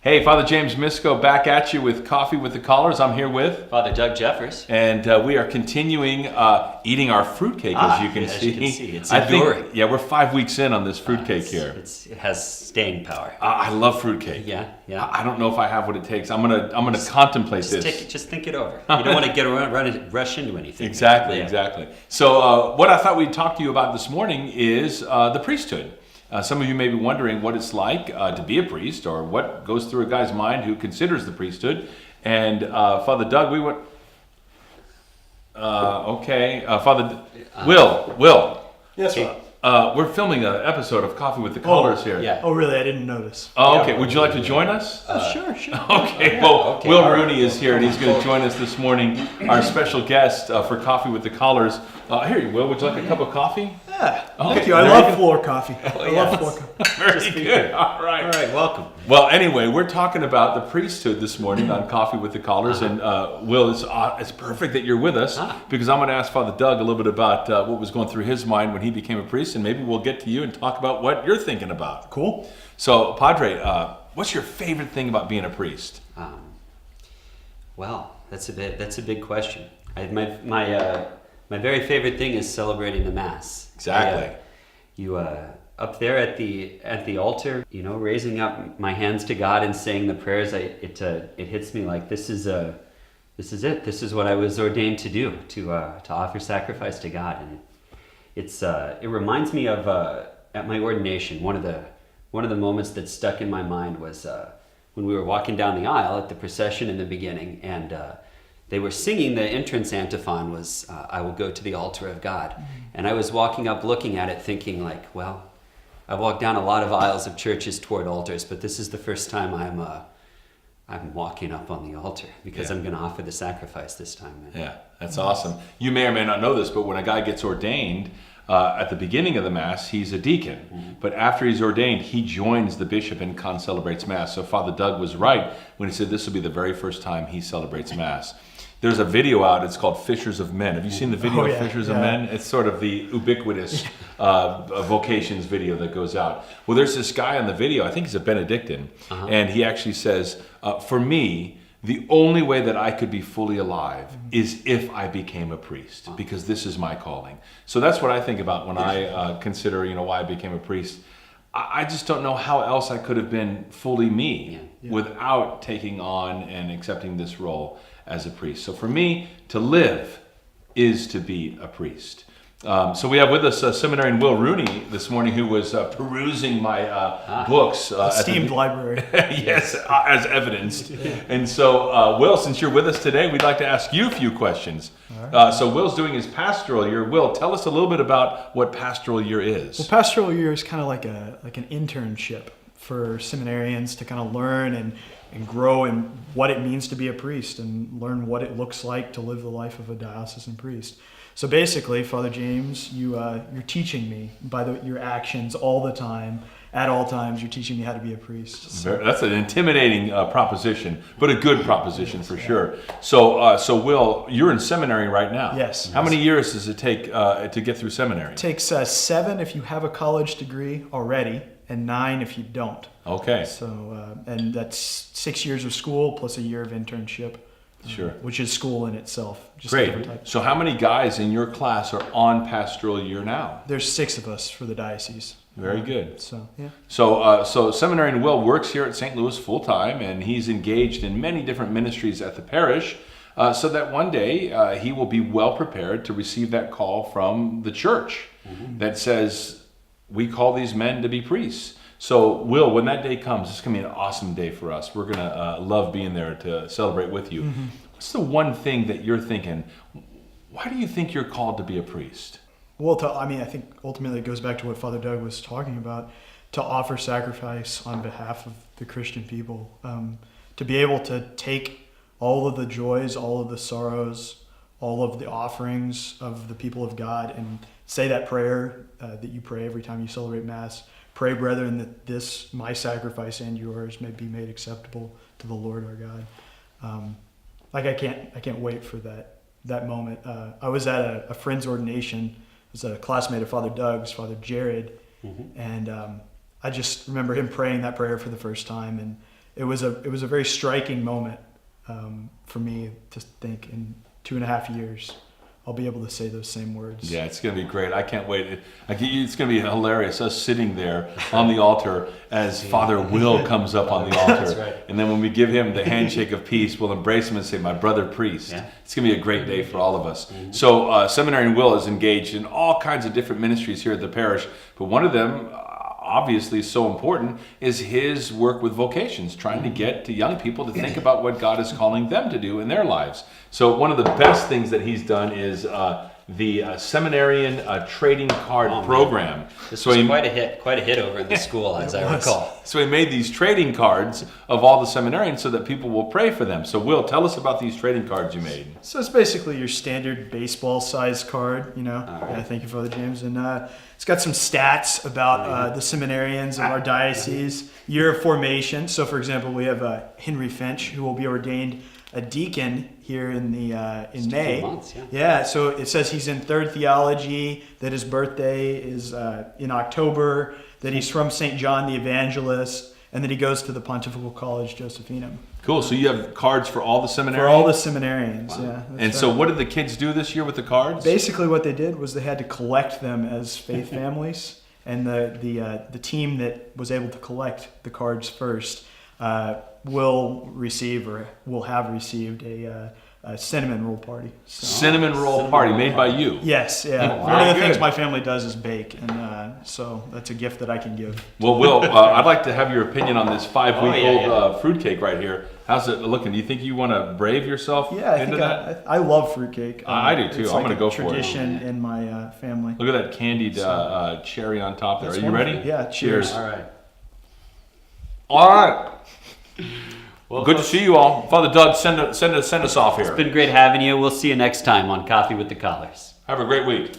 Hey, Father James Misko back at you with Coffee with the Callers. I'm here with Father Doug Jeffers. And we are continuing eating our fruitcake, as you can see. It's enduring. We're 5 weeks in on this fruitcake here. It has staying power. I love fruitcake. Yeah. I don't know if I have what it takes. I'm gonna contemplate this. Just think it over. You don't want to rush into anything. Exactly. So what I thought we'd talk to you about this morning is the priesthood. Some of you may be wondering what it's like to be a priest, or what goes through a guy's mind who considers the priesthood. And Father Doug, we went. Father Will. Yes, sir. We're filming an episode of Coffee with the Callers here. Yeah. Oh, really? I didn't notice. Oh, okay. Would you like to join us? Sure. Okay. Well, Will Rooney is here, and he's going to join us this morning. Our special guest for Coffee with the Callers. Here you will. Would you like a cup of coffee? Yeah. Okay. Thank you. I love floor coffee. I love floor coffee. Very good. All right, welcome. Well, anyway, we're talking about the priesthood this morning on Coffee with the Callers, and Will, it's perfect that you're with us because I'm going to ask Father Doug a little bit about what was going through his mind when he became a priest, and maybe we'll get to you and talk about what you're thinking about. Cool. So, Padre, what's your favorite thing about being a priest? Well, that's a big question. My very favorite thing is celebrating the Mass. Exactly. You up there at the altar, raising up my hands to God and saying the prayers. It hits me like this is it. This is what I was ordained to do, to offer sacrifice to God, and it reminds me of at my ordination. One of the moments that stuck in my mind was when we were walking down the aisle at the procession in the beginning, and they were singing the entrance antiphon was "I will go to the altar of God," and I was walking up, looking at it, thinking like, well, I've walked down a lot of aisles of churches toward altars, but this is the first time I'm walking up on the altar because I'm going to offer the sacrifice this time. Yeah, that's awesome. You may or may not know this, but when a guy gets ordained, at the beginning of the Mass, he's a deacon. Mm-hmm. But after he's ordained, he joins the bishop and celebrates Mass. So Father Doug was right when he said this will be the very first time he celebrates Mass. There's a video out, it's called Fishers of Men. Have you seen the video of Fishers of Men? It's sort of the ubiquitous vocations video that goes out. Well, there's this guy on the video, I think he's a Benedictine, and he actually says, for me, the only way that I could be fully alive is if I became a priest, because this is my calling. So that's what I think about when I consider, why I became a priest. I just don't know how else I could have been fully me without taking on and accepting this role as a priest. So for me, to live is to be a priest. So we have with us Seminarian Will Rooney this morning, who was perusing my books. Esteemed library. Yes, as evidenced. And so, Will, since you're with us today, we'd like to ask you a few questions. Right. So Will's doing his pastoral year. Will, tell us a little bit about what pastoral year is. Well, pastoral year is kind of like an internship for seminarians to kind of learn and grow in what it means to be a priest and learn what it looks like to live the life of a diocesan priest. So basically, Father James, you're teaching me by your actions all the time. At all times, you're teaching me how to be a priest. So. That's an intimidating proposition, but a good proposition for sure. So Will, you're in seminary right now. Yes. How many years does it take to get through seminary? It takes 7 if you have a college degree already, and 9 if you don't. Okay. So, and that's 6 years of school plus a year of internship. Sure. Which is school in itself. Just Great. So how many guys in your class are on pastoral year now? There's 6 of us for the diocese. Very good. So, yeah. So Seminarian Will works here at St. Louis full time, and he's engaged in many different ministries at the parish, so that one day he will be well prepared to receive that call from the church that says, we call these men to be priests. So, Will, when that day comes, it's going to be an awesome day for us. We're going to love being there to celebrate with you. Mm-hmm. What's the one thing that you're thinking, why do you think you're called to be a priest? Well, I think ultimately it goes back to what Father Doug was talking about, to offer sacrifice on behalf of the Christian people, to be able to take all of the joys, all of the sorrows, all of the offerings of the people of God and say that prayer that you pray every time you celebrate Mass. Pray, brethren, that this, my sacrifice and yours, may be made acceptable to the Lord our God. I can't wait for that moment. I was at a friend's ordination. It was a classmate of Father Doug's, Father Jared, and I just remember him praying that prayer for the first time, and it was a very striking moment for me to think in 2.5 years I'll be able to say those same words. Yeah, it's going to be great. I can't wait. It's going to be hilarious, us sitting there on the altar as Father Will comes up on the altar. That's right. And then when we give him the handshake of peace, we'll embrace him and say, my brother priest. Yeah. It's going to be a great day for all of us. So Seminarian Will is engaged in all kinds of different ministries here at the parish, but one of them, obviously so important, is his work with vocations, trying to get to young people to think about what God is calling them to do in their lives. So one of the best things that he's done is the Seminarian Trading Card Program. This So was he- quite a hit over in the school, as I was. recall. So he made these trading cards of all the seminarians so that people will pray for them. So Will, tell us about these trading cards you made. So it's basically your standard baseball-sized card, you know. All right. Yeah, thank you, Father James. And it's got some stats about the seminarians of our diocese, year of formation. So, for example, we have Henry Finch, who will be ordained a deacon here in Just a May. few months, yeah. Yeah, so it says he's in third theology, that his birthday is in October, that he's from St. John the Evangelist, and that he goes to the Pontifical College Josephinum. Cool. So you have cards for all the seminarians? For all the seminarians, Wow. yeah. that's And right. so what did the kids do this year with the cards? Basically, what they did was they had to collect them as faith families, and the team that was able to collect the cards first will receive or will have received a cinnamon roll party. So, Cinnamon roll party made by you. yes, yeah. Oh, One of the very things good. my family does is bake, and so that's a gift that I can give. Well, Will, I'd like to have your opinion on this 5-week-old Oh, yeah. fruitcake right here. How's it looking? Do you think you want to brave yourself Yeah, I into think that? I love fruitcake. I do too. It's I'm like gonna a go for it. tradition in my family. Look at that candied cherry on top there. Are That's you ready? wonderful. Yeah, cheers. All right. All right. Well, Good to see you all. Father Doug, send us off here. It's been great having you. We'll see you next time on Coffee with the Collars. Have a great week.